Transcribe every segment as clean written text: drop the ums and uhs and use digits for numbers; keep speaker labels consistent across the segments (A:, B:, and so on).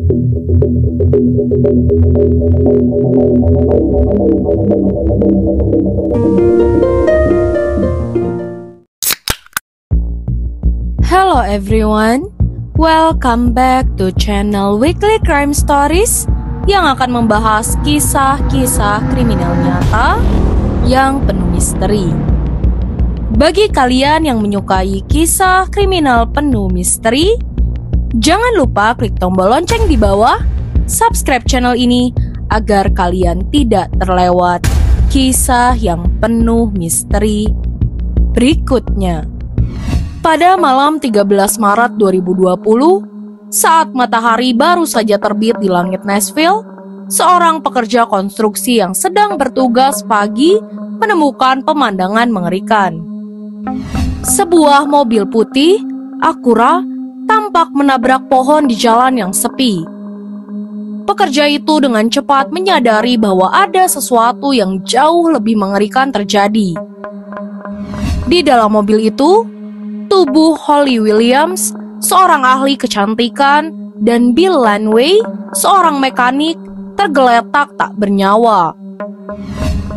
A: Hello everyone, welcome back to channel Weekly Crime Stories yang akan membahas kisah-kisah kriminal nyata yang penuh misteri. Bagi kalian yang menyukai kisah kriminal penuh misteri, jangan lupa klik tombol lonceng di bawah, subscribe channel ini agar kalian tidak terlewat kisah yang penuh misteri berikutnya. Pada malam 13 Maret 2020, saat matahari baru saja terbit di langit Nashville, seorang pekerja konstruksi yang sedang bertugas pagi menemukan pemandangan mengerikan. Sebuah mobil putih, Acura, tampak menabrak pohon di jalan yang sepi. Pekerja itu dengan cepat menyadari bahwa ada sesuatu yang jauh lebih mengerikan terjadi. Di dalam mobil itu, tubuh Holly Williams, seorang ahli kecantikan, dan Bill Lanway, seorang mekanik, tergeletak tak bernyawa.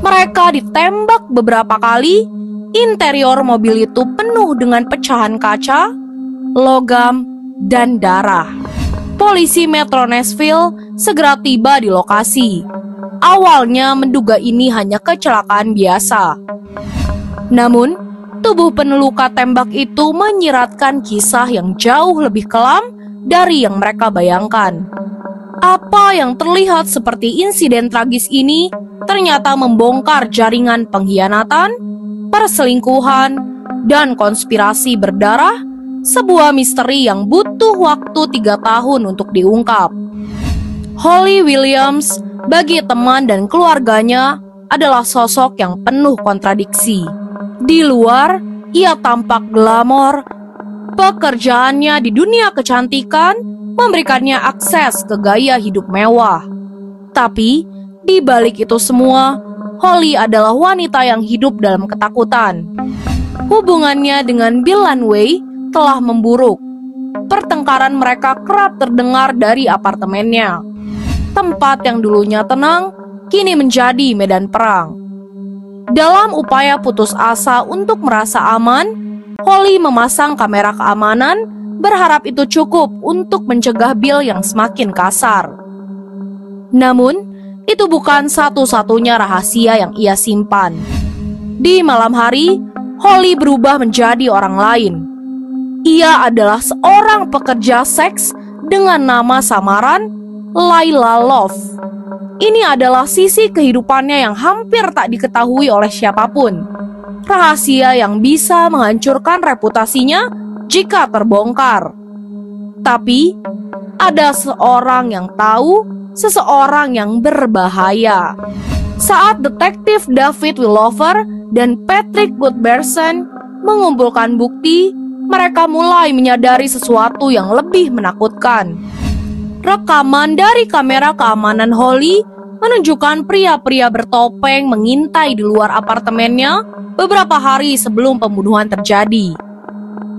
A: Mereka ditembak beberapa kali. Interior mobil itu penuh dengan pecahan kaca, logam, dan darah. Polisi Metro Nashville segera tiba di lokasi. Awalnya menduga ini hanya kecelakaan biasa. Namun, tubuh penuh luka tembak itu menyiratkan kisah yang jauh lebih kelam dari yang mereka bayangkan. Apa yang terlihat seperti insiden tragis ini ternyata membongkar jaringan pengkhianatan, perselingkuhan, dan konspirasi berdarah, sebuah misteri yang butuh waktu 3 tahun untuk diungkap. Holly Williams bagi teman dan keluarganya adalah sosok yang penuh kontradiksi. Di luar, ia tampak glamor. Pekerjaannya di dunia kecantikan memberikannya akses ke gaya hidup mewah. Tapi, di balik itu semua, Holly adalah wanita yang hidup dalam ketakutan. Hubungannya dengan Bill Lanway telah memburuk. Pertengkaran mereka kerap terdengar dari apartemennya. Tempat yang dulunya tenang, kini menjadi medan perang. Dalam upaya putus asa untuk merasa aman, Holly memasang kamera keamanan, berharap itu cukup untuk mencegah Bill yang semakin kasar. Namun, itu bukan satu-satunya rahasia yang ia simpan. Di malam hari, Holly berubah menjadi orang lain. Ia adalah seorang pekerja seks dengan nama samaran Layla Love. Ini adalah sisi kehidupannya yang hampir tak diketahui oleh siapapun. Rahasia yang bisa menghancurkan reputasinya jika terbongkar. Tapi, ada seorang yang tahu, seseorang yang berbahaya. Saat detektif David Willover dan Patrick Goodberson mengumpulkan bukti, mereka mulai menyadari sesuatu yang lebih menakutkan. Rekaman dari kamera keamanan Holly menunjukkan pria-pria bertopeng mengintai di luar apartemennya beberapa hari sebelum pembunuhan terjadi.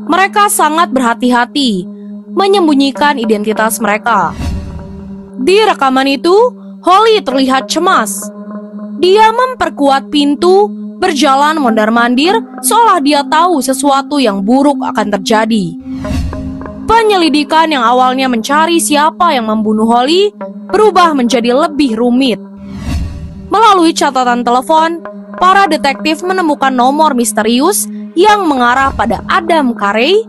A: Mereka sangat berhati-hati menyembunyikan identitas mereka. Di rekaman itu, Holly terlihat cemas. Dia memperkuat pintu, berjalan mondar-mandir seolah dia tahu sesuatu yang buruk akan terjadi. Penyelidikan yang awalnya mencari siapa yang membunuh Holly berubah menjadi lebih rumit. Melalui catatan telepon, para detektif menemukan nomor misterius yang mengarah pada Adam Carey,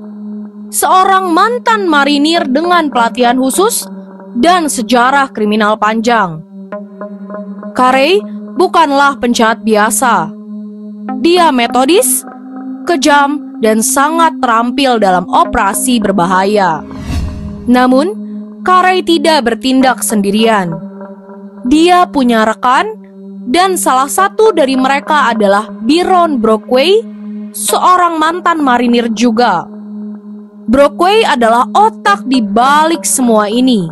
A: seorang mantan marinir dengan pelatihan khusus dan sejarah kriminal panjang. Carey bukanlah penjahat biasa. Dia metodis, kejam, dan sangat terampil dalam operasi berbahaya. Namun, Carey tidak bertindak sendirian. Dia punya rekan, dan salah satu dari mereka adalah Byron Brockway, seorang mantan marinir juga. Brockway adalah otak di balik semua ini.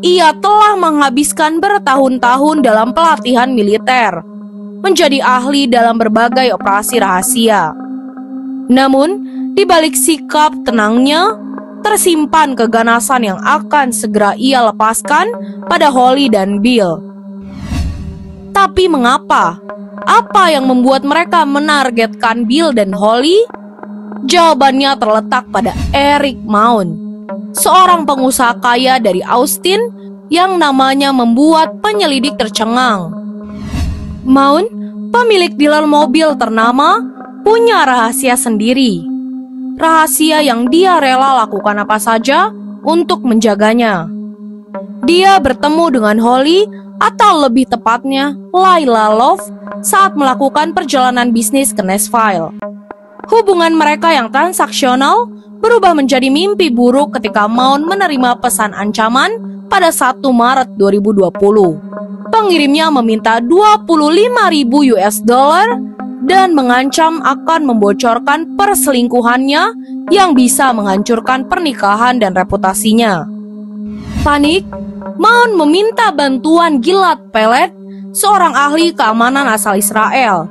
A: Ia telah menghabiskan bertahun-tahun dalam pelatihan militer, menjadi ahli dalam berbagai operasi rahasia. Namun, di balik sikap tenangnya, tersimpan keganasan yang akan segera ia lepaskan pada Holly dan Bill. Tapi mengapa? Apa yang membuat mereka menargetkan Bill dan Holly? Jawabannya terletak pada Eric Mount, seorang pengusaha kaya dari Austin yang namanya membuat penyelidik tercengang. Mount, pemilik dealer mobil ternama, punya rahasia sendiri. Rahasia yang dia rela lakukan apa saja untuk menjaganya. Dia bertemu dengan Holly, atau lebih tepatnya Layla Love, saat melakukan perjalanan bisnis ke Nashville. Hubungan mereka yang transaksional berubah menjadi mimpi buruk ketika Mount menerima pesan ancaman pada 1 Maret 2020. Pengirimnya meminta 25.000 US dollar dan mengancam akan membocorkan perselingkuhannya yang bisa menghancurkan pernikahan dan reputasinya. Panik, Mount meminta bantuan Gilad Pelet, seorang ahli keamanan asal Israel.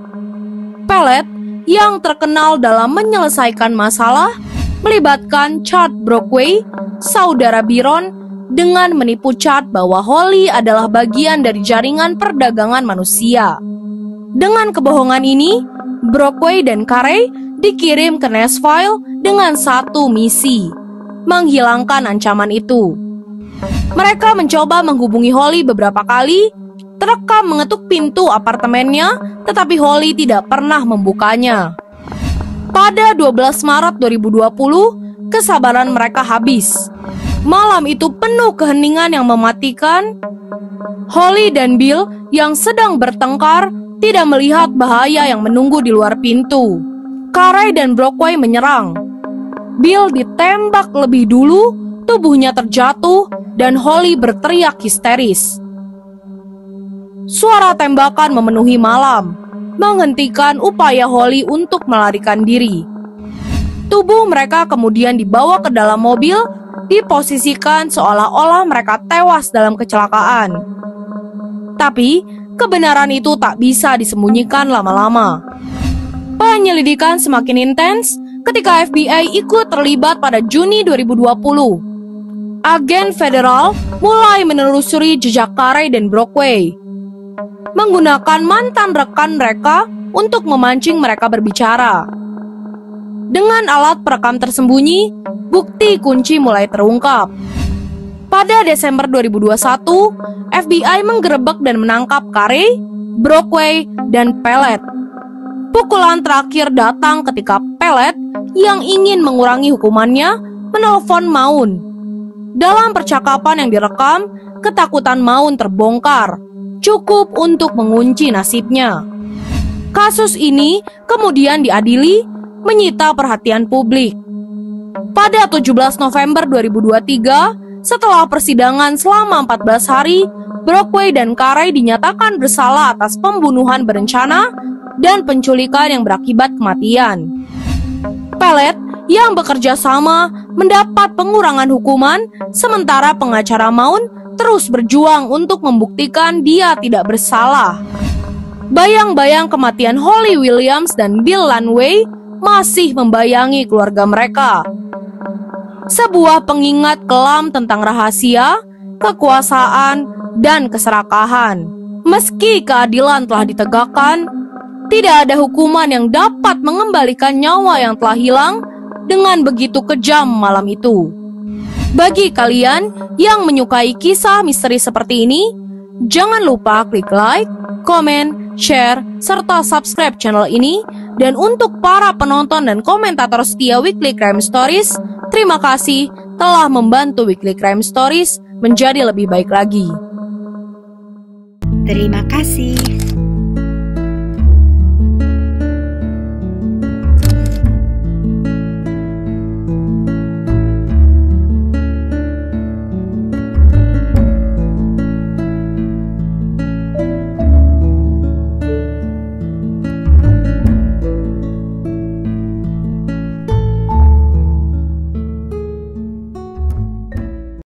A: Pelet, yang terkenal dalam menyelesaikan masalah, melibatkan Chad Brockway, saudara Byron, dengan menipu Chad bahwa Holly adalah bagian dari jaringan perdagangan manusia. Dengan kebohongan ini, Brockway dan Carey dikirim ke Nashville dengan satu misi: menghilangkan ancaman itu. Mereka mencoba menghubungi Holly beberapa kali, terekam mengetuk pintu apartemennya, tetapi Holly tidak pernah membukanya. Pada 12 Maret 2020, kesabaran mereka habis. Malam itu penuh keheningan yang mematikan. Holly dan Bill yang sedang bertengkar tidak melihat bahaya yang menunggu di luar pintu. Carey dan Brockway menyerang. Bill ditembak lebih dulu, tubuhnya terjatuh, dan Holly berteriak histeris. Suara tembakan memenuhi malam, menghentikan upaya Holly untuk melarikan diri. Tubuh mereka kemudian dibawa ke dalam mobil, diposisikan seolah-olah mereka tewas dalam kecelakaan. Tapi, kebenaran itu tak bisa disembunyikan lama-lama. Penyelidikan semakin intens ketika FBI ikut terlibat pada Juni 2020. Agen federal mulai menelusuri jejak Carey dan Brockway, menggunakan mantan rekan mereka untuk memancing mereka berbicara. Dengan alat perekam tersembunyi, bukti kunci mulai terungkap. Pada Desember 2021, FBI menggerebek dan menangkap Carey, Brockway, dan Pelet. Pukulan terakhir datang ketika Pelet yang ingin mengurangi hukumannya menelpon Mount. Dalam percakapan yang direkam, ketakutan Mount terbongkar, cukup untuk mengunci nasibnya. Kasus ini kemudian diadili, menyita perhatian publik. Pada 17 November 2023, setelah persidangan selama 14 hari, Brockway dan Carey dinyatakan bersalah atas pembunuhan berencana dan penculikan yang berakibat kematian. Pelet yang bekerja sama mendapat pengurangan hukuman, sementara pengacara Mount terus berjuang untuk membuktikan dia tidak bersalah. Bayang-bayang kematian Holly Williams dan Bill Lanway masih membayangi keluarga mereka. Sebuah pengingat kelam tentang rahasia, kekuasaan, dan keserakahan. Meski keadilan telah ditegakkan, tidak ada hukuman yang dapat mengembalikan nyawa yang telah hilang dengan begitu kejam malam itu. Bagi kalian yang menyukai kisah misteri seperti ini, jangan lupa klik like, komen, share, serta subscribe channel ini. Dan untuk para penonton dan komentator setia Weekly Crime Stories, terima kasih telah membantu Weekly Crime Stories menjadi lebih baik lagi.
B: Terima kasih.